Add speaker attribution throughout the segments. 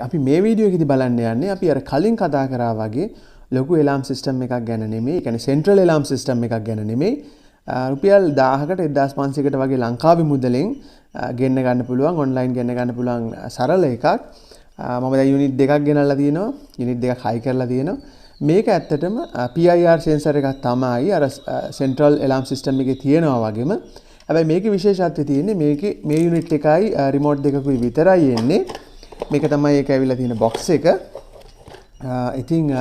Speaker 1: අපි මේ වීඩියෝ එකේදී බලන්න යන්නේ අපි අර කලින් කතා කරා වගේ ලොකු එලාම් සිස්ටම් එකක් ගැන නෙමෙයි. ඒ කියන්නේ සෙන්ට්‍රල් එලාම් සිස්ටම් එකක් ගැන නෙමෙයි. රුපියල් 1000කට 1500කට වගේ ලංකාවේ මුදලෙන් ගෙන්න ගන්න පුළුවන් ඔන්ලයින් ගෙන්න ගන්න පුළුවන් සරල එකක්. මම දැන් යුනිට් දෙකක් ගෙනල්ලා තියෙනවා. යුනිට් දෙකක් හයි කරලා තියෙනවා. මේක ඇත්තටම PIR සෙන්සර් එකක් තමයි අර සෙන්ට්‍රල් එලාම් සිස්ටම් එකේ තියෙනවා වගේම. හැබැයි මේකේ විශේෂත්වය තියෙන්නේ මේකේ මේ යුනිට් එකයි රිමෝට් දෙකකුයි විතරයි එන්නේ. මේක තමයි ඒක ඇවිල්ලා තියෙන බොක්ස් එක. ඉතින්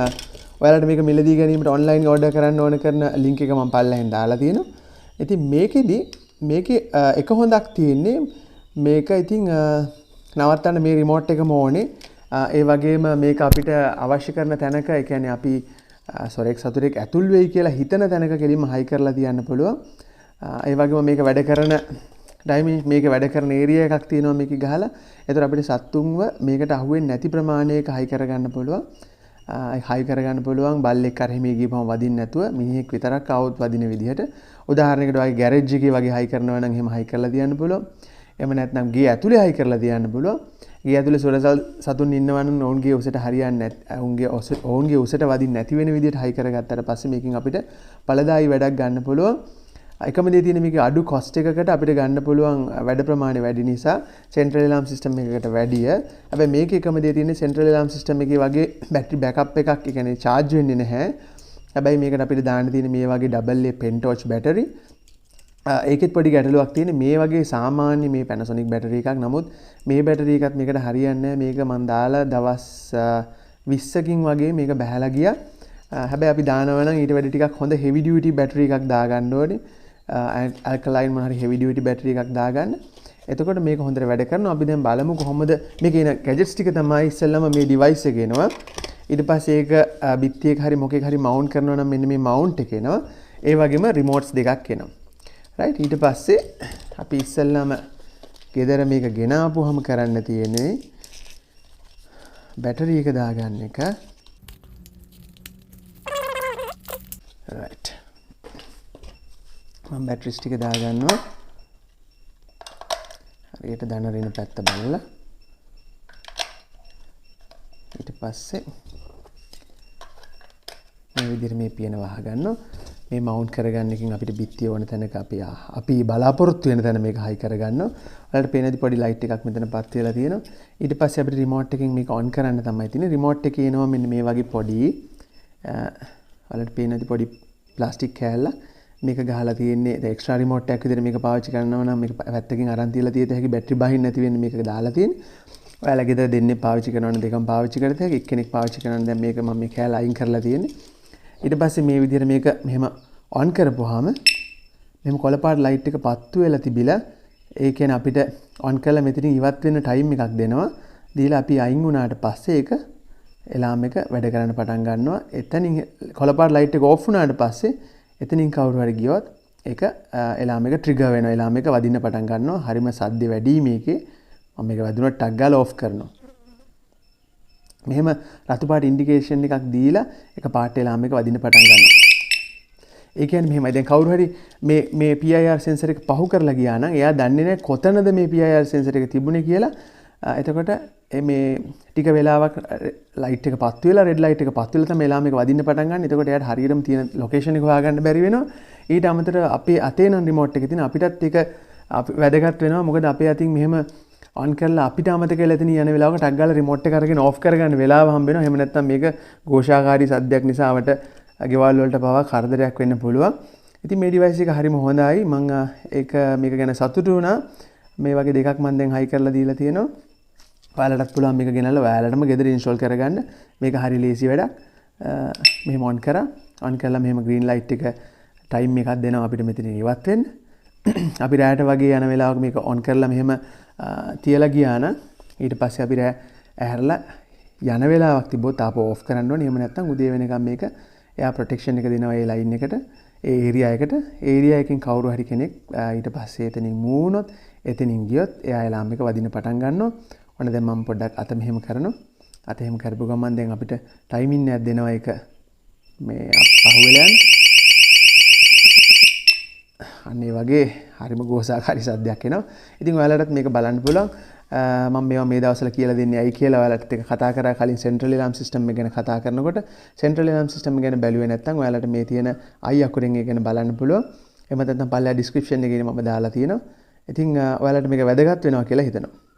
Speaker 1: ඔයාලට මේක මිලදී ගැනීමට ඔන්ලයින් ඕඩර් කරන්න ඕන කරන ලින්ක් එක මම පල්ලෙහෙන් දාලා තියෙනවා. ඉතින් මේකෙදි මේකේ එක හොඳක් තියෙන්නේ මේක ඉතින් නවත්තන්න මේ රිමෝට් එකම ඕනේ. ඒ වගේම මේක අපිට අවශ්‍ය කරන තැනක ඒ කියන්නේ අපි සොරෙක් සතුරෙක් ඇතුල් වෙයි කියලා හිතන තැනක කෙලින්ම හයි කරලා තියන්න පුළුවන්. ඒ වගේම මේක වැඩ කරන මේක වැඩ කරන ඒරියා එකක් තියෙනවා මේක ගහලා. ඒතර අපිට සත්තුන්ව මේකට අහුවෙන්නේ නැති ප්‍රමාණයක හයි කරගන්න පුළුවන්. හයි කරගන්න පුළුවන් බල්ලෙක් අර හිමේ ගිහම වදින්න නැතුව මිනිහෙක් විතරක් ආවොත් වදින විදිහට. උදාහරණයකට වගේ ගෑරේජ් එකේ වගේ හයි කරනවා නම් එහෙම හයි කරලා තියන්න පුළුවන්. එහෙම නැත්නම් ගේ ඇතුලේ හයි කරලා තියන්න පුළුවන්. ගේ ඇතුලේ සොරසල් සතුන් ඉන්නවා නම් ඔවුන්ගේ උසට හරියන්නේ නැත්. ඔවුන්ගේ උසට වදින්න නැති වෙන විදිහට හයි කරගත්තාට පස්සේ මේකෙන් අපිට ඵලදායී වැඩක් ගන්න පුළුවන්. එකම දේ තියෙන මේකේ අඩු කොස්ට් එකකට අපිට ගන්න පුළුවන් වැඩ ප්‍රමාණය වැඩි නිසා සෙන්ට්‍රල් එලාම් සිස්ටම් එකකට වැඩිය. හැබැයි මේකේ එකම දේ තියෙන්නේ සෙන්ට්‍රල් එලාම් සිස්ටම් එකේ වගේ බැටරි බෑකප් එකක්, ඒ කියන්නේ charge වෙන්නේ නැහැ. හැබැයි මේකට අපිට දාන්න තියෙන මේ වගේ double A pen torch battery. ඒකෙත් පොඩි ගැටලුවක් තියෙන්නේ මේ වගේ සාමාන්‍ය මේ Panasonic බැටරි එකක්. නමුත් මේ බැටරි එකත් මේකට හරියන්නේ නැහැ. මේක මම දාලා දවස් 20කින් වගේ මේක බහැලා ගියා. හැබැයි අපි දානවා නම් ඊට වැඩි ටිකක් හොඳ heavy duty බැටරි එකක් දාගන්න ඕනේ. ඇල්කලයින් මොන හරි heavy duty බැටරි එකක් දාගන්න. එතකොට මේක හොඳට වැඩ කරනවා. අපි දැන් බලමු කොහොමද මේකේ එන ගැජට්ස් ටික තමයි ඉස්සෙල්ලාම මේ ඩිවයිස් එකේ එනවා. ඊට පස්සේ ඒක බිත්තියක හරි මොකෙක හරි මවුන්ට් කරනවා නම් මෙන්න මේ මවුන්ට් එක එනවා. ඒ වගේම රිමෝට්ස් දෙකක් එනවා. රයිට්. ඊට පස්සේ අපි ඉස්සෙල්ලාම ගෙදර මේක ගෙනාපුවම කරන්න තියෙන්නේ බැටරි එක දාගන්න එක. රයිට්. මම බැටරිස් ටික දාගන්නවා. හරියට දන රින පැත්ත බලලා. ඊට පස්සේ මේ විදිහට මේ පියන වහගන්නවා. මේ මවුන්ට් කරගන්න එකකින් අපිට බිත්තිය ඕන තැනක අපි බලාපොරොත්තු වෙන තැන මේක හයි කරගන්නවා. ඔයාලට පේනදී පොඩි ලයිට් එකක් මෙතන පත් වෙලා තියෙනවා. ඊට පස්සේ අපිට රිමෝට් එකෙන් මේක ඔන් කරන්න තමයි තියෙන්නේ. රිමෝට් එකේ එනවා මෙන්න මේ වගේ පොඩි ඔයාලට පේනදී පොඩි ප්ලාස්ටික් කෑල්ලක් මේක ගහලා තියෙන්නේ. ඒ එක්ස්ට්‍රා රිමෝට් එකක් විදිහට මේක පාවිච්චි කරනවා නම් මේක පැත්තකින් අරන් තියලා තියෙත හැකි බැටරි බහින්න නැති වෙන්නේ මේක දාලා තියෙන්නේ. ඔයාලා ගෙදර දෙන්නේ පාවිච්චි කරනවා නම් දෙකම පාවිච්චි කරත හැකි. එක්කෙනෙක් පාවිච්චි කරනවා නම් දැන් මේක මම මේ කෑල්ල අයින් කරලා තියෙන්නේ. ඊට පස්සේ මේ විදිහට මේක මෙහෙම ඔන් කරපුවාම මෙහෙම කොළපාට ලයිට් එක පත්තු වෙලා තිබිලා ඒ කියන්නේ අපිට ඔන් කරලා මෙතනින් ඉවත් වෙන්න ටයිම් එකක් දෙනවා. දීලා අපි අයින් වුණාට පස්සේ ඒක එලාම් එක වැඩ කරන්න පටන් ගන්නවා. එතනින් කොළපාට ලයිට් එක ඕෆ් වුණාට පස්සේ එතනින් කවුරු හරි ගියොත් ඒක එලාම් එක ට්‍රිගර් වෙනවා. එලාම් එක වදින්න පටන් ගන්නවා. හරිම සද්ද වැඩි මේකේ. මම මේක වැදුනොත් ටක් ගාලා ඕෆ් කරනවා. මෙහෙම රතු පාට ඉන්ඩිකේෂන් එකක් දීලා එක පාට එලාම් එක වදින්න පටන් ගන්නවා. ඒ කියන්නේ මෙහෙමයි. දැන් කවුරු හරි මේ PIR සෙන්සර් එක පහු කරලා ගියා නම් එයා දන්නේ නැහැ කොතනද මේ PIR සෙන්සර් එක තිබුණේ කියලා. එතකොට මේ ටික වෙලාවක් ලයිට් එක පත් වෙලා රෙඩ් ලයිට් එක පත් වෙලා තමයි එලාම් එක වදින්න පටන් ගන්න. එතකොට එයාට හරියටම තියෙන ලොකේෂන් එක හොයාගන්න බැරි වෙනවා. ඊට අමතරව අපේ අතේ නම් රිමෝට් එකේ තියෙන අපිටත් ඒක වැදගත් වෙනවා. මොකද අපේ අතින් මෙහෙම ඔන් කරලා අපිට අමතක වෙලා එතන යන වෙලාවක ටක් ගාලා රිමෝට් එක අරගෙන ඕෆ් කරගන්න වෙලාව හම්බ වෙනවා. එහෙම නැත්නම් මේක ഘോഷාකාරී සද්දයක් නිසා අපට ගෙවල් වලට පවා කරදරයක් වෙන්න පුළුවන්. ඉතින් මේ ඩිවයිස් එක හරිම හොඳයි. මම මේක ගැන සතුටු වුණා. මේ වගේ දෙකක් මම දැන් හයි කරලා දීලා තියෙනවා. ඔයාලටත් පුළුවන් මේක ගෙනල්ලා ඔයාලටම ගෙදර ඉන්ස්ටෝල් කරගන්න. මේක හරි ලේසි වැඩක්. මෙහෙම ඔන් කරා. ඔන් කරලා මෙහෙම ග්‍රීන් ලයිට් එක ටයිම් එකක් දෙනවා අපිට මෙතනින් ඉවත් වෙන්න. අපි රැයට වගේ යන වෙලාවක මේක ඔන් කරලා මෙහෙම තියලා ගියා නම් ඊට පස්සේ අපි රැය ඇහැරලා යන වෙලාවක් තිබ්බොත් ආපහු ඕෆ් කරන්න ඕනේ. එහෙම නැත්නම් උදේ වෙනකම් මේක එයා ප්‍රොටෙක්ෂන් එක දෙනවා ඒ ලයින් එකට, ඒ ඒරියා එකට. ඒරියා එකෙන් කවුරු හරි කෙනෙක් ඊට පස්සේ එතනින් මූ වුණොත් එතනින් ගියොත් එයා එලාම් එක වදින්න පටන් ගන්නවා. ඔන්න දැන් මම පොඩ්ඩක් අත මෙහෙම කරනවා. අත එහෙම කරපු ගමන් දැන් අපිට ටයිමින් එකක් දෙනවා ඒක මේ පහුවෙලා යන. අන්න ඒ වගේ හරිම ගෝසාකාරී සද්දයක් එනවා. ඉතින් ඔයාලටත් මේක බලන්න පුළුවන්. මම මේවා මේ දවස්වල කියලා දෙන්නේ ඇයි කියලා ඔයාලට එක කතා කරා කලින් සෙන්ට්‍රල් එලාම් සිස්ටම් එක ගැන කතා කරනකොට සෙන්ට්‍රල් එලාම් සිස්ටම් එක ගැන බැලුවේ නැත්නම් ඔයාලට මේ තියෙන I අකුරෙන් ඒක ගැන බලන්න පුළුවන්. එහෙම නැත්නම් පල්ලා ඩිස්ක්‍රිප්ෂන් එකේ මම දාලා තියෙනවා. ඉතින් ඔයාලට මේක වැදගත් වෙනවා කියලා හිතනවා.